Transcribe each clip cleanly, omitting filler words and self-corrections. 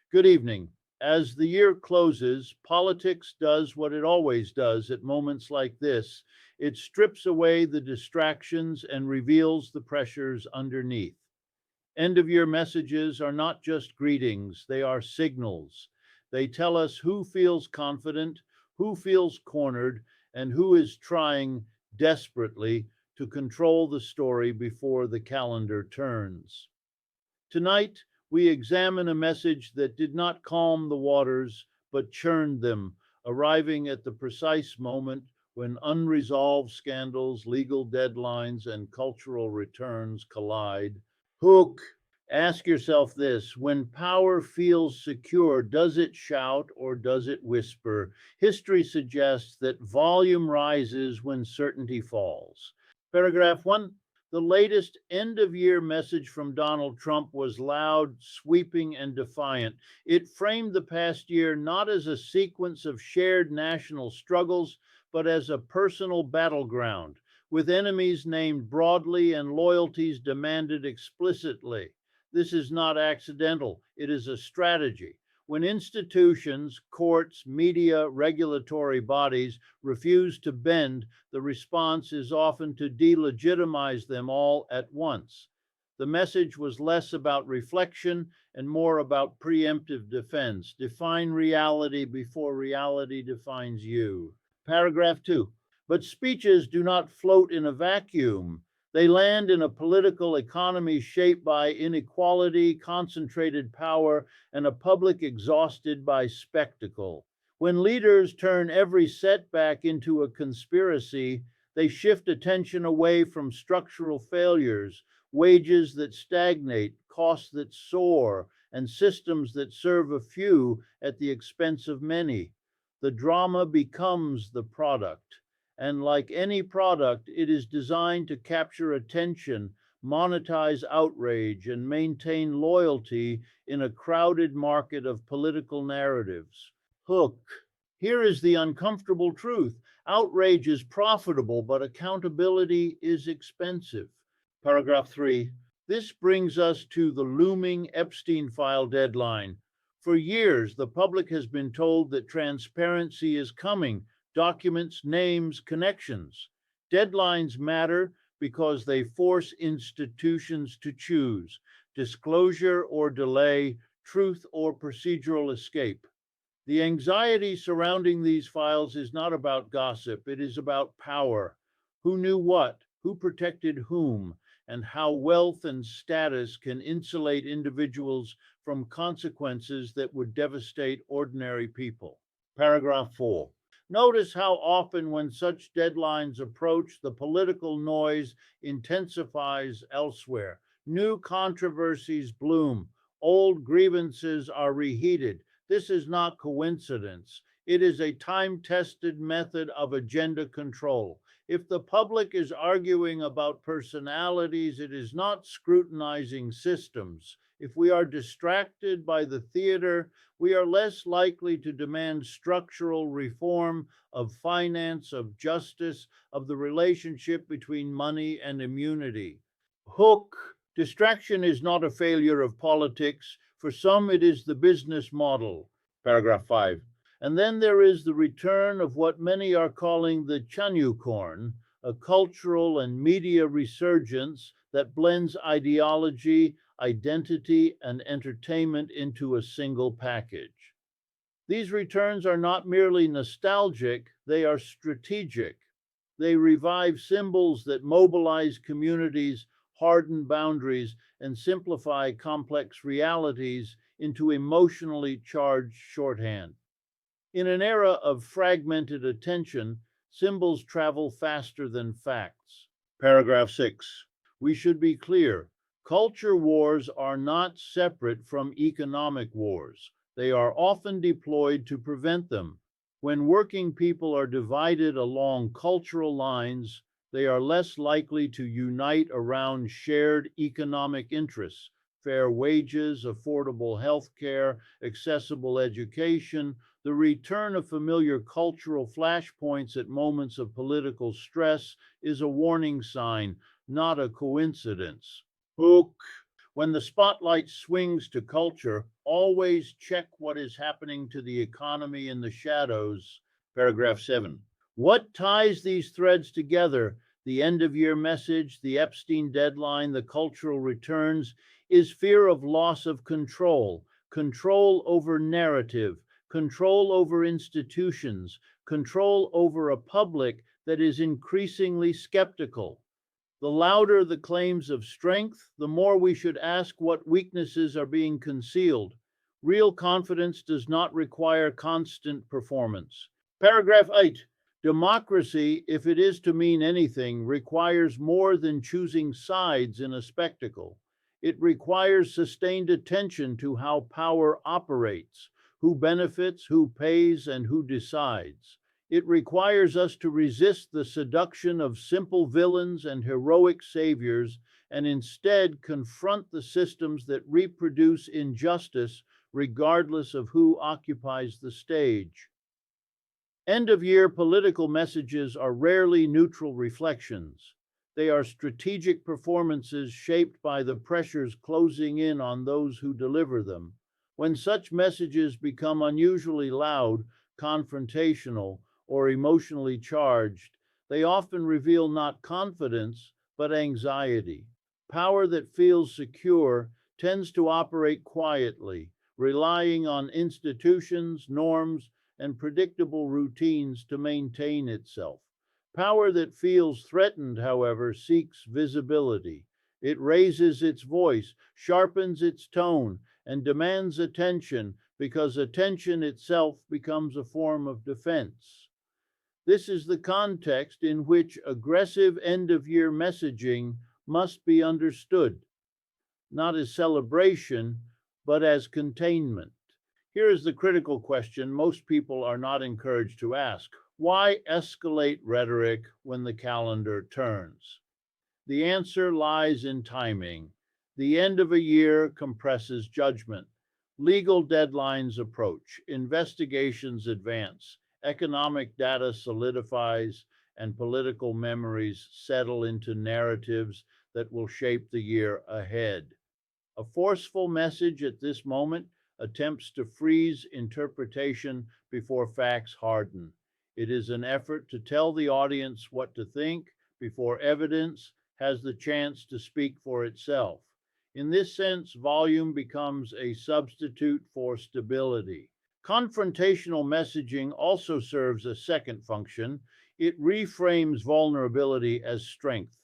Good evening. As the year closes, politics does what it always does at moments like this. It strips away the distractions and reveals the pressures underneath. End of year messages are not just greetings, they are signals. They tell us who feels confident, who feels cornered, and who is trying desperately to control the story before the calendar turns. Tonight, we examine a message that did not calm the waters, but churned them, arriving at the precise moment when unresolved scandals, legal deadlines, and cultural returns collide. Hook. Ask yourself this: when power feels secure, does it shout or does it whisper? History suggests that volume rises when certainty falls. Paragraph 1. The latest end of year message from Donald Trump was loud, sweeping, and defiant. It framed the past year not as a sequence of shared national struggles, but as a personal battleground, with enemies named broadly and loyalties demanded explicitly. This is not accidental, it is a strategy. When institutions, courts, media, regulatory bodies refuse to bend, the response is often to delegitimize them all at once. The message was less about reflection and more about preemptive defense. Define reality before reality defines you. Paragraph 2. But speeches do not float in a vacuum. They land in a political economy shaped by inequality, concentrated power, and a public exhausted by spectacle. When leaders turn every setback into a conspiracy, they shift attention away from structural failures, wages that stagnate, costs that soar, and systems that serve a few at the expense of many. The drama becomes the product. And like any product, it is designed to capture attention, monetize outrage, and maintain loyalty in a crowded market of political narratives. Hook. Here is the uncomfortable truth: outrage is profitable, but accountability is expensive. Paragraph 3. This brings us to the looming Epstein file deadline. For years, the public has been told that transparency is coming: documents, names, connections. Deadlines matter because they force institutions to choose: disclosure or delay, truth or procedural escape. The anxiety surrounding these files is not about gossip, it is about power. Who knew what, who protected whom, and how wealth and status can insulate individuals from consequences that would devastate ordinary people. Paragraph 4. Notice how often, when such deadlines approach, the political noise intensifies elsewhere. New controversies bloom, old grievances are reheated. This is not coincidence. It is a time tested method of agenda control. If the public is arguing about personalities, it is not scrutinizing systems. If we are distracted by the theater, we are less likely to demand structural reform of finance, of justice, of the relationship between money and immunity. Hook. Distraction is not a failure of politics. For some, it is the business model. Paragraph 5. And then there is the return of what many are calling the Chanucorn, a cultural and media resurgence that blends ideology, identity, and entertainment into a single package. These returns are not merely nostalgic, they are strategic. They revive symbols that mobilize communities, harden boundaries, and simplify complex realities into emotionally charged shorthand. In an era of fragmented attention, symbols travel faster than facts. Paragraph 6. We should be clear: culture wars are not separate from economic wars. They are often deployed to prevent them. When working people are divided along cultural lines, they are less likely to unite around shared economic interests: fair wages, affordable health care, accessible education. The return of familiar cultural flashpoints at moments of political stress is a warning sign, not a coincidence. Hook. When the spotlight swings to culture, always check what is happening to the economy in the shadows. Paragraph 7. What ties these threads together, the end of year message, the Epstein deadline, the cultural returns, is fear of loss of control, control over narrative, control over institutions, control over a public that is increasingly skeptical. The louder the claims of strength, the more we should ask what weaknesses are being concealed. Real confidence does not require constant performance. Paragraph 8. Democracy, if it is to mean anything, requires more than choosing sides in a spectacle. It requires sustained attention to how power operates, who benefits, who pays, and who decides. It requires us to resist the seduction of simple villains and heroic saviors and instead confront the systems that reproduce injustice regardless of who occupies the stage. End of year political messages are rarely neutral reflections. They are strategic performances shaped by the pressures closing in on those who deliver them. When such messages become unusually loud, confrontational, or emotionally charged, they often reveal not confidence, but anxiety. Power that feels secure tends to operate quietly, relying on institutions, norms, and predictable routines to maintain itself. Power that feels threatened, however, seeks visibility. It raises its voice, sharpens its tone, and demands attention because attention itself becomes a form of defense. This is the context in which aggressive end of year messaging must be understood, not as celebration, but as containment. Here is the critical question most people are not encouraged to ask. Why escalate rhetoric when the calendar turns? The answer lies in timing. The end of a year compresses judgment. Legal deadlines approach, investigations advance, economic data solidifies, and political memories settle into narratives that will shape the year ahead. A forceful message at this moment attempts to freeze interpretation before facts harden. It is an effort to tell the audience what to think before evidence has the chance to speak for itself. In this sense, volume becomes a substitute for stability. Confrontational messaging also serves a second function. It reframes vulnerability as strength.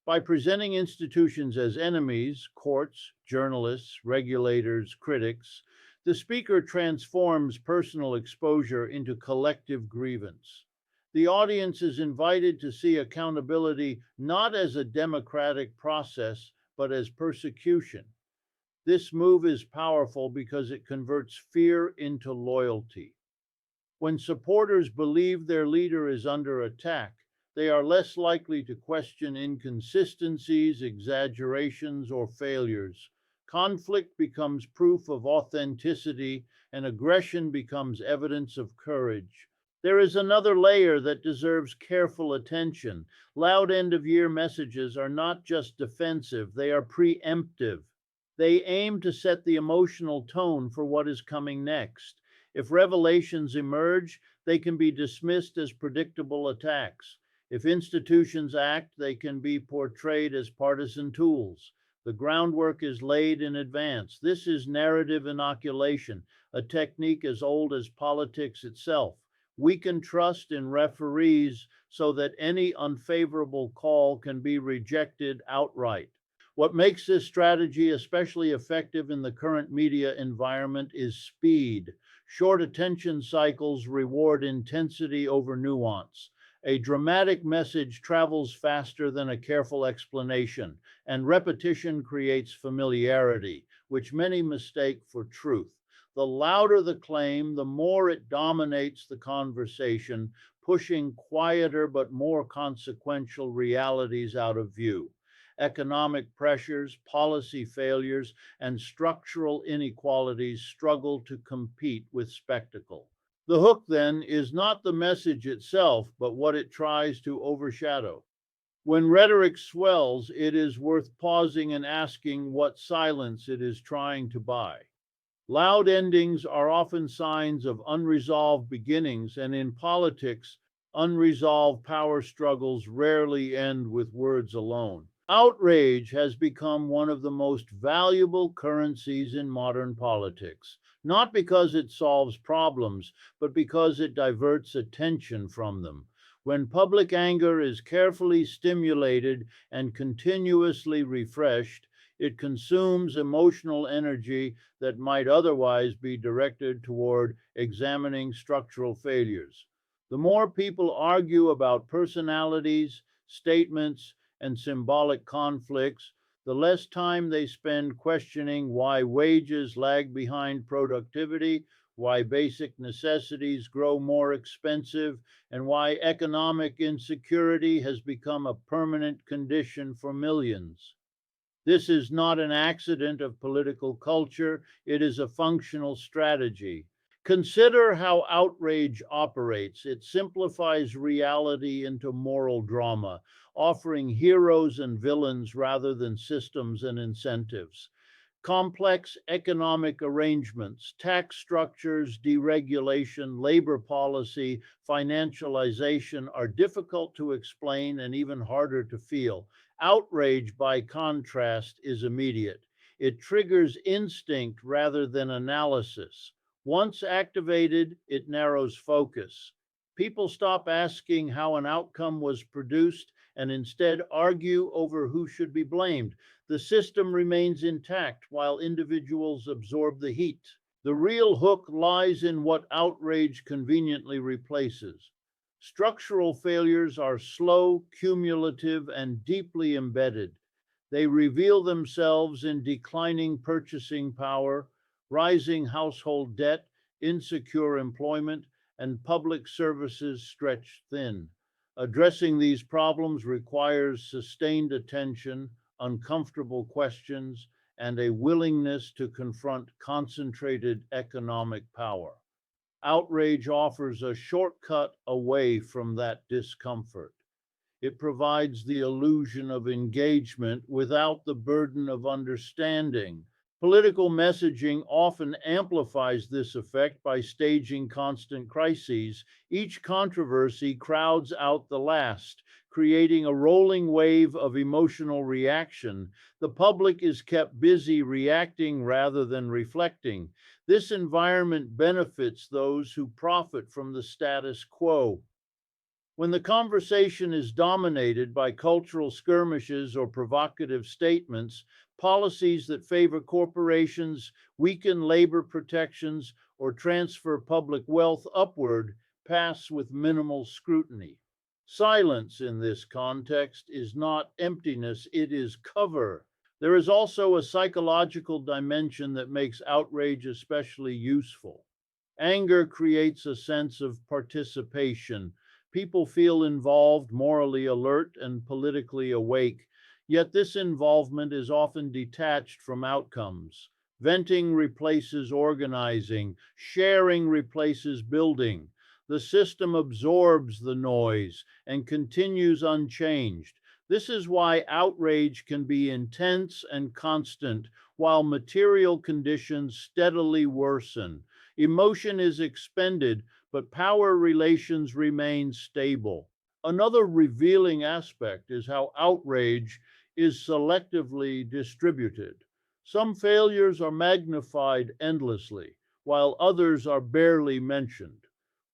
By presenting institutions as enemies, courts, journalists, regulators, critics, the speaker transforms personal exposure into collective grievance. The audience is invited to see accountability not as a democratic process, but as persecution. This move is powerful because it converts fear into loyalty. When supporters believe their leader is under attack, they are less likely to question inconsistencies, exaggerations, or failures. Conflict becomes proof of authenticity, and aggression becomes evidence of courage. There is another layer that deserves careful attention. Loud end of year messages are not just defensive, they are preemptive. They aim to set the emotional tone for what is coming next. If revelations emerge, they can be dismissed as predictable attacks. If institutions act, they can be portrayed as partisan tools. The groundwork is laid in advance. This is narrative inoculation, a technique as old as politics itself. Weaken trust in referees so that any unfavorable call can be rejected outright. What makes this strategy especially effective in the current media environment is speed. Short attention cycles reward intensity over nuance. A dramatic message travels faster than a careful explanation, and repetition creates familiarity, which many mistake for truth. The louder the claim, the more it dominates the conversation, pushing quieter but more consequential realities out of view. Economic pressures, policy failures, and structural inequalities struggle to compete with spectacle. The hook, then, is not the message itself, but what it tries to overshadow. When rhetoric swells, it is worth pausing and asking what silence it is trying to buy. Loud endings are often signs of unresolved beginnings, and in politics, unresolved power struggles rarely end with words alone. Outrage has become one of the most valuable currencies in modern politics, not because it solves problems, but because it diverts attention from them. When public anger is carefully stimulated and continuously refreshed, it consumes emotional energy that might otherwise be directed toward examining structural failures. The more people argue about personalities, statements, and symbolic conflicts, the less time they spend questioning why wages lag behind productivity, why basic necessities grow more expensive, and why economic insecurity has become a permanent condition for millions. This is not an accident of political culture, it is a functional strategy. Consider how outrage operates. It simplifies reality into moral drama, offering heroes and villains rather than systems and incentives. Complex economic arrangements, tax structures, deregulation, labor policy, financialization are difficult to explain and even harder to feel. Outrage, by contrast, is immediate. It triggers instinct rather than analysis. Once activated, it narrows focus. People stop asking how an outcome was produced and instead argue over who should be blamed. The system remains intact while individuals absorb the heat. The real hook lies in what outrage conveniently replaces. Structural failures are slow, cumulative, and deeply embedded. They reveal themselves in declining purchasing power, rising household debt, insecure employment, and public services stretched thin. Addressing these problems requires sustained attention, uncomfortable questions, and a willingness to confront concentrated economic power. Outrage offers a shortcut away from that discomfort. It provides the illusion of engagement without the burden of understanding. Political messaging often amplifies this effect by staging constant crises. Each controversy crowds out the last, creating a rolling wave of emotional reaction. The public is kept busy reacting rather than reflecting. This environment benefits those who profit from the status quo. When the conversation is dominated by cultural skirmishes or provocative statements, policies that favor corporations, weaken labor protections, or transfer public wealth upward pass with minimal scrutiny. Silence in this context is not emptiness, it is cover. There is also a psychological dimension that makes outrage especially useful. Anger creates a sense of participation. People feel involved, morally alert, and politically awake. Yet this involvement is often detached from outcomes. Venting replaces organizing, sharing replaces building. The system absorbs the noise and continues unchanged. This is why outrage can be intense and constant, while material conditions steadily worsen. Emotion is expended, but power relations remain stable. Another revealing aspect is how outrage is selectively distributed. Some failures are magnified endlessly, while others are barely mentioned.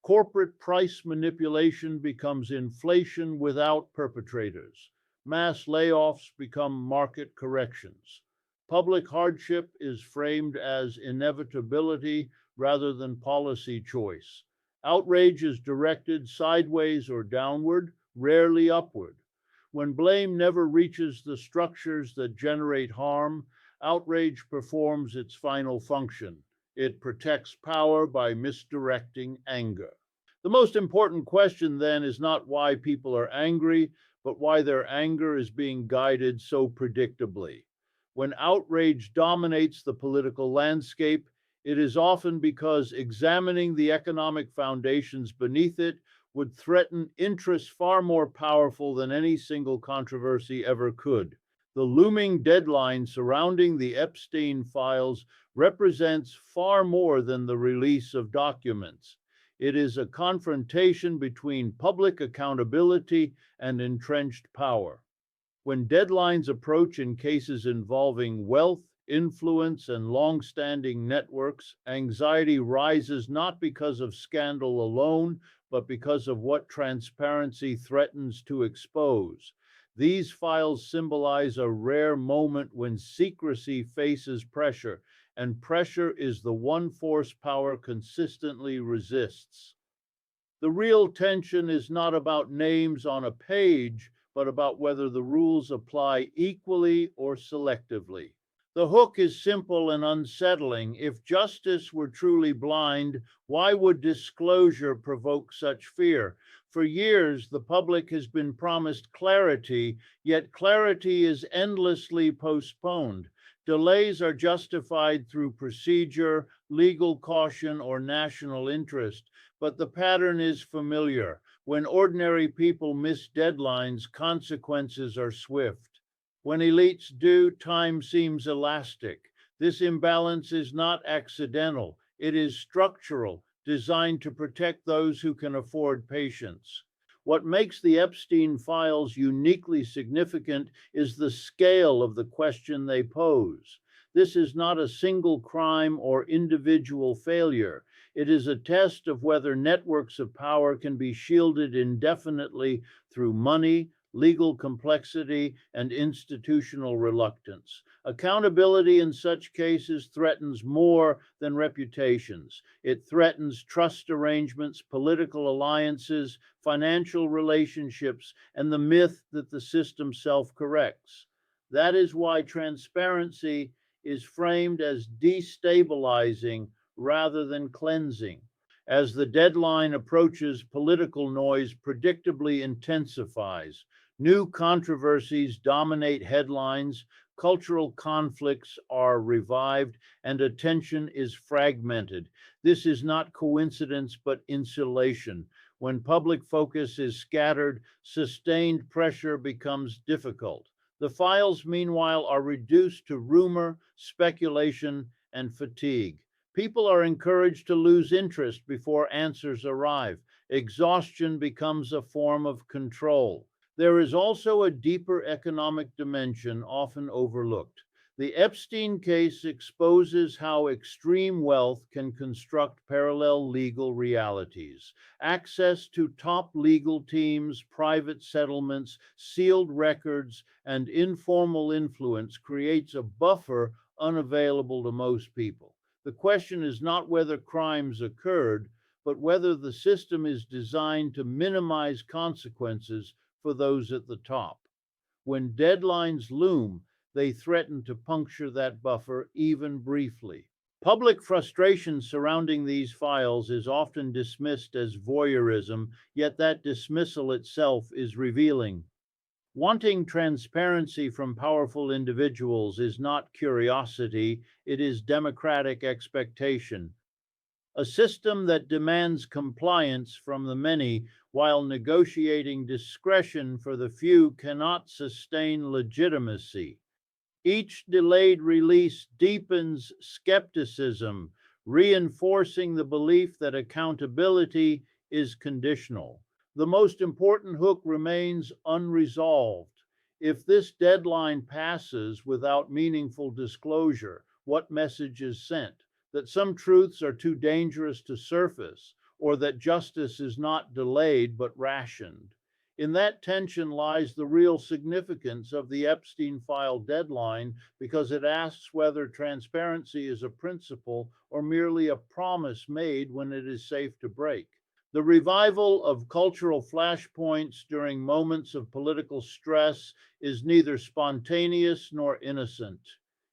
Corporate price manipulation becomes inflation without perpetrators. Mass layoffs become market corrections. Public hardship is framed as inevitability rather than policy choice. Outrage is directed sideways or downward, rarely upward. When blame never reaches the structures that generate harm, outrage performs its final function. It protects power by misdirecting anger. The most important question then is not why people are angry, but why their anger is being guided so predictably. When outrage dominates the political landscape, it is often because examining the economic foundations beneath it, would threaten interests far more powerful than any single controversy ever could. The looming deadline surrounding the Epstein files represents far more than the release of documents. It is a confrontation between public accountability and entrenched power. When deadlines approach in cases involving wealth, influence, and long-standing networks, anxiety rises not because of scandal alone, but because of what transparency threatens to expose. These files symbolize a rare moment when secrecy faces pressure, and pressure is the one force power consistently resists. The real tension is not about names on a page, but about whether the rules apply equally or selectively. The hook is simple and unsettling. If justice were truly blind, why would disclosure provoke such fear? For years, the public has been promised clarity, yet clarity is endlessly postponed. Delays are justified through procedure, legal caution, or national interest, but the pattern is familiar. When ordinary people miss deadlines, consequences are swift. When elites do, time seems elastic. This imbalance is not accidental, it is structural, designed to protect those who can afford patience. What makes the Epstein files uniquely significant is the scale of the question they pose. This is not a single crime or individual failure. It is a test of whether networks of power can be shielded indefinitely through money, legal complexity, and institutional reluctance. Accountability in such cases threatens more than reputations. It threatens trust arrangements, political alliances, financial relationships, and the myth that the system self-corrects. That is why transparency is framed as destabilizing rather than cleansing. As the deadline approaches, political noise predictably intensifies. New controversies dominate headlines, cultural conflicts are revived, and attention is fragmented. This is not coincidence, but insulation. When public focus is scattered, sustained pressure becomes difficult. The files, meanwhile, are reduced to rumor, speculation, and fatigue. People are encouraged to lose interest before answers arrive. Exhaustion becomes a form of control. There is also a deeper economic dimension often overlooked. The Epstein case exposes how extreme wealth can construct parallel legal realities. Access to top legal teams, private settlements, sealed records, and informal influence creates a buffer unavailable to most people. The question is not whether crimes occurred, but whether the system is designed to minimize consequences for those at the top. When deadlines loom, they threaten to puncture that buffer even briefly. Public frustration surrounding these files is often dismissed as voyeurism, yet that dismissal itself is revealing. Wanting transparency from powerful individuals is not curiosity, it is democratic expectation. A system that demands compliance from the many while negotiating discretion for the few cannot sustain legitimacy. Each delayed release deepens skepticism, reinforcing the belief that accountability is conditional. The most important hook remains unresolved. If this deadline passes without meaningful disclosure, what message is sent? That some truths are too dangerous to surface, or that justice is not delayed but rationed. In that tension lies the real significance of the Epstein file deadline, because it asks whether transparency is a principle or merely a promise made when it is safe to break. The revival of cultural flashpoints during moments of political stress is neither spontaneous nor innocent.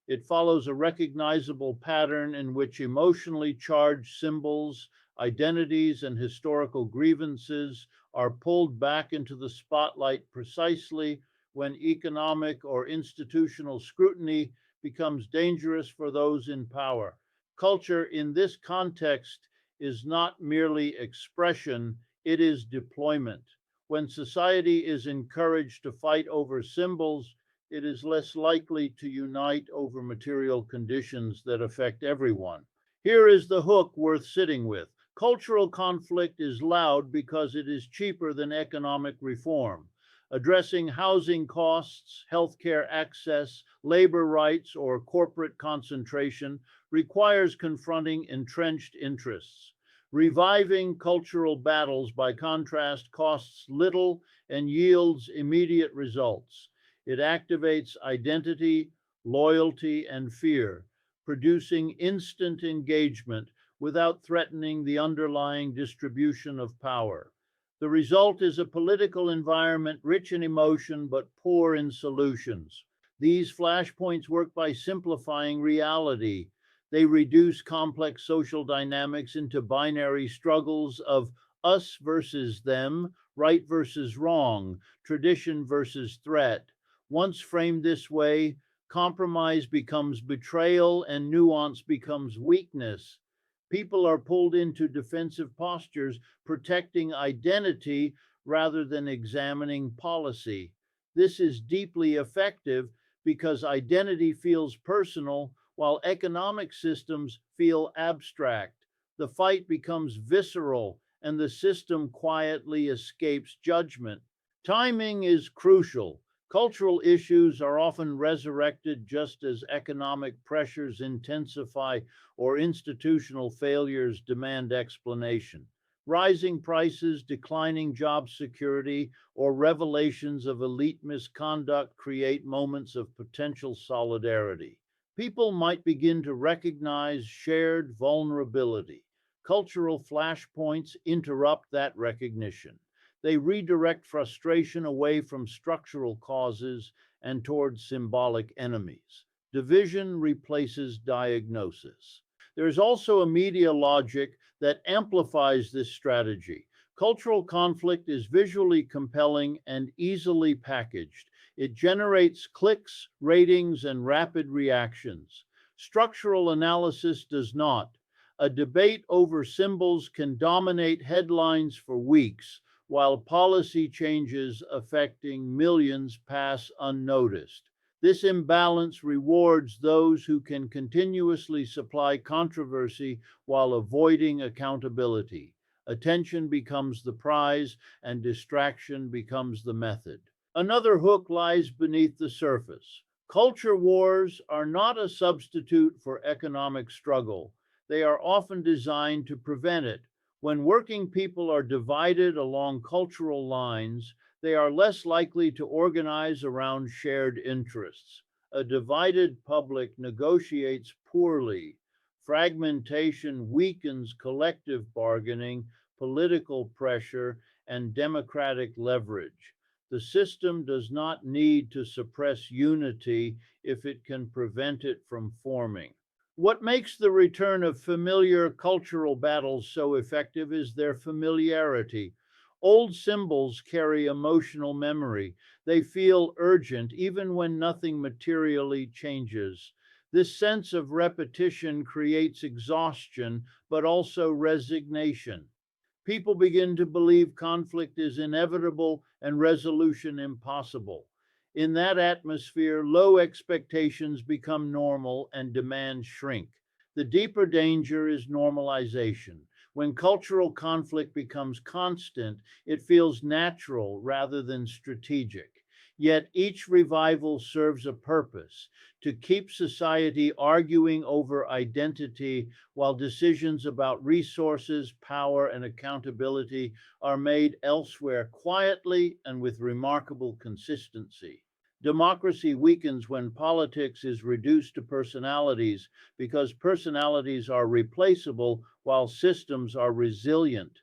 It follows a recognizable pattern in which emotionally charged symbols, identities, and historical grievances are pulled back into the spotlight precisely when economic or institutional scrutiny becomes dangerous for those in power. Culture in this context is not merely expression, It is deployment. When society is encouraged to fight over symbols, it is less likely to unite over material conditions that affect everyone. Here is the hook worth sitting with. Cultural conflict is loud because it is cheaper than economic reform. Addressing housing costs, healthcare access, labor rights, or corporate concentration requires confronting entrenched interests. Reviving cultural battles, by contrast, costs little and yields immediate results. It activates identity, loyalty, and fear, producing instant engagement without threatening the underlying distribution of power. The result is a political environment rich in emotion but poor in solutions. These flashpoints work by simplifying reality. They reduce complex social dynamics into binary struggles of us versus them, right versus wrong, tradition versus threat. Once framed this way, compromise becomes betrayal and nuance becomes weakness. People are pulled into defensive postures, protecting identity rather than examining policy. This is deeply effective because identity feels personal while economic systems feel abstract. The fight becomes visceral and the system quietly escapes judgment. Timing is crucial. Cultural issues are often resurrected just as economic pressures intensify or institutional failures demand explanation. Rising prices, declining job security, or revelations of elite misconduct create moments of potential solidarity. People might begin to recognize shared vulnerability. Cultural flashpoints interrupt that recognition. They redirect frustration away from structural causes and towards symbolic enemies. Division replaces diagnosis. There is also a media logic that amplifies this strategy. Cultural conflict is visually compelling and easily packaged. It generates clicks, ratings, and rapid reactions. Structural analysis does not. A debate over symbols can dominate headlines for weeks, while policy changes affecting millions pass unnoticed. This imbalance rewards those who can continuously supply controversy while avoiding accountability. Attention becomes the prize, and distraction becomes the method. Another hook lies beneath the surface. Culture wars are not a substitute for economic struggle. They are often designed to prevent it. When working people are divided along cultural lines, they are less likely to organize around shared interests. A divided public negotiates poorly. Fragmentation weakens collective bargaining, political pressure, and democratic leverage. The system does not need to suppress unity if it can prevent it from forming. What makes the return of familiar cultural battles so effective is their familiarity. Old symbols carry emotional memory. They feel urgent even when nothing materially changes. This sense of repetition creates exhaustion, but also resignation. People begin to believe conflict is inevitable and resolution impossible. In that atmosphere, low expectations become normal and demands shrink. The deeper danger is normalization. When cultural conflict becomes constant, it feels natural rather than strategic. Yet each revival serves a purpose to keep society arguing over identity while decisions about resources, power, and accountability are made elsewhere quietly and with remarkable consistency. Democracy weakens when politics is reduced to personalities because personalities are replaceable while systems are resilient.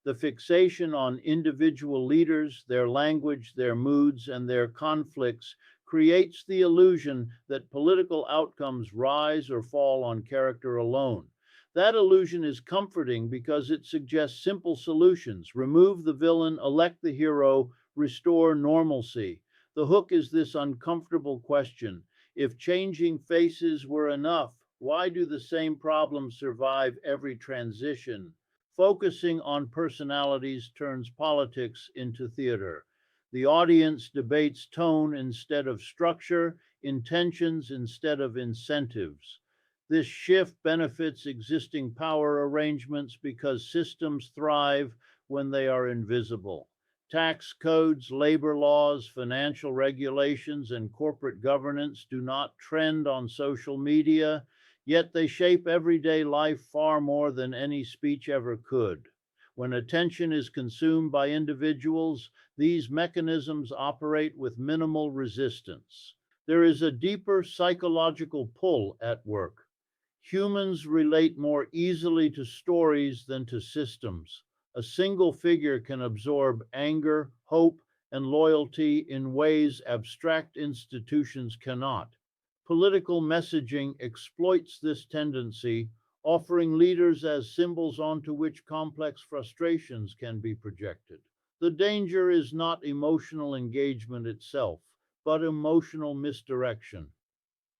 The fixation on individual leaders, their language, their moods, and their conflicts creates the illusion that political outcomes rise or fall on character alone. That illusion is comforting because it suggests simple solutions: remove the villain, elect the hero, restore normalcy. The hook is this uncomfortable question: if changing faces were enough, why do the same problems survive every transition? Focusing on personalities turns politics into theater. The audience debates tone instead of structure, intentions instead of incentives. This shift benefits existing power arrangements because systems thrive when they are invisible. Tax codes, labor laws, financial regulations, and corporate governance do not trend on social media, yet they shape everyday life far more than any speech ever could. When attention is consumed by individuals, these mechanisms operate with minimal resistance. There is a deeper psychological pull at work. Humans relate more easily to stories than to systems. A single figure can absorb anger, hope, and loyalty in ways abstract institutions cannot. Political messaging exploits this tendency, offering leaders as symbols onto which complex frustrations can be projected. The danger is not emotional engagement itself, but emotional misdirection.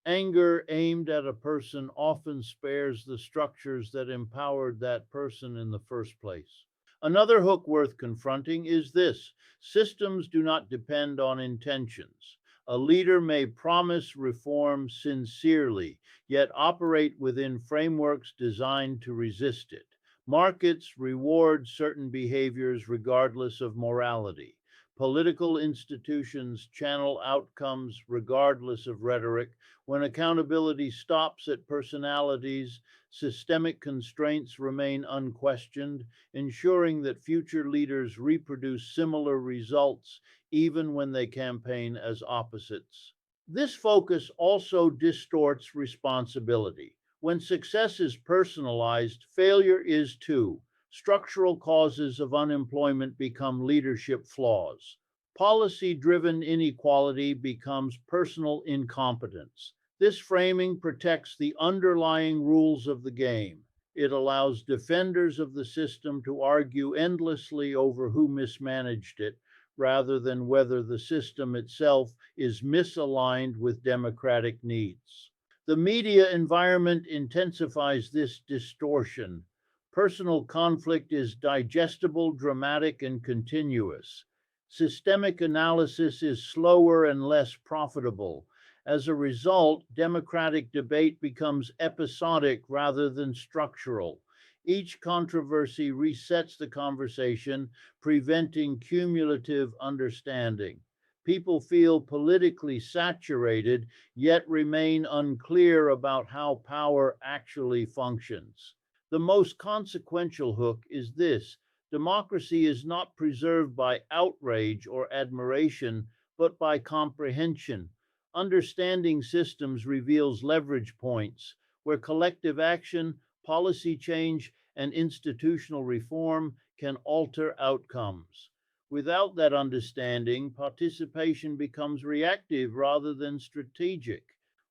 Anger aimed at a person often spares the structures that empowered that person in the first place. Another hook worth confronting is this: systems do not depend on intentions. A leader may promise reform sincerely, yet operate within frameworks designed to resist it. Markets reward certain behaviors regardless of morality. Political institutions channel outcomes regardless of rhetoric. When accountability stops at personalities, systemic constraints remain unquestioned, ensuring that future leaders reproduce similar results even when they campaign as opposites. This focus also distorts responsibility. When success is personalized, failure is too. Structural causes of unemployment become leadership flaws. Policy driven inequality becomes personal incompetence. This framing protects the underlying rules of the game. It allows defenders of the system to argue endlessly over who mismanaged it, rather than whether the system itself is misaligned with democratic needs. The media environment intensifies this distortion. Personal conflict is digestible, dramatic, and continuous. Systemic analysis is slower and less profitable. As a result, democratic debate becomes episodic rather than structural. Each controversy resets the conversation, preventing cumulative understanding. People feel politically saturated, yet remain unclear about how power actually functions. The most consequential hook is this: democracy is not preserved by outrage or admiration, but by comprehension. Understanding systems reveals leverage points where collective action, policy change, and institutional reform can alter outcomes. Without that understanding, participation becomes reactive rather than strategic.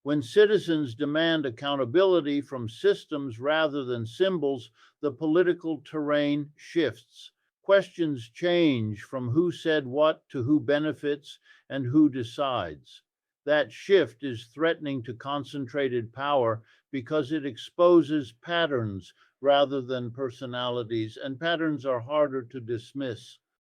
When citizens demand accountability from systems rather than symbols, the political terrain shifts. Questions change from who said what to who benefits and who decides. That shift is threatening to concentrated power because it exposes patterns rather than personalities, and patterns are harder to dismiss.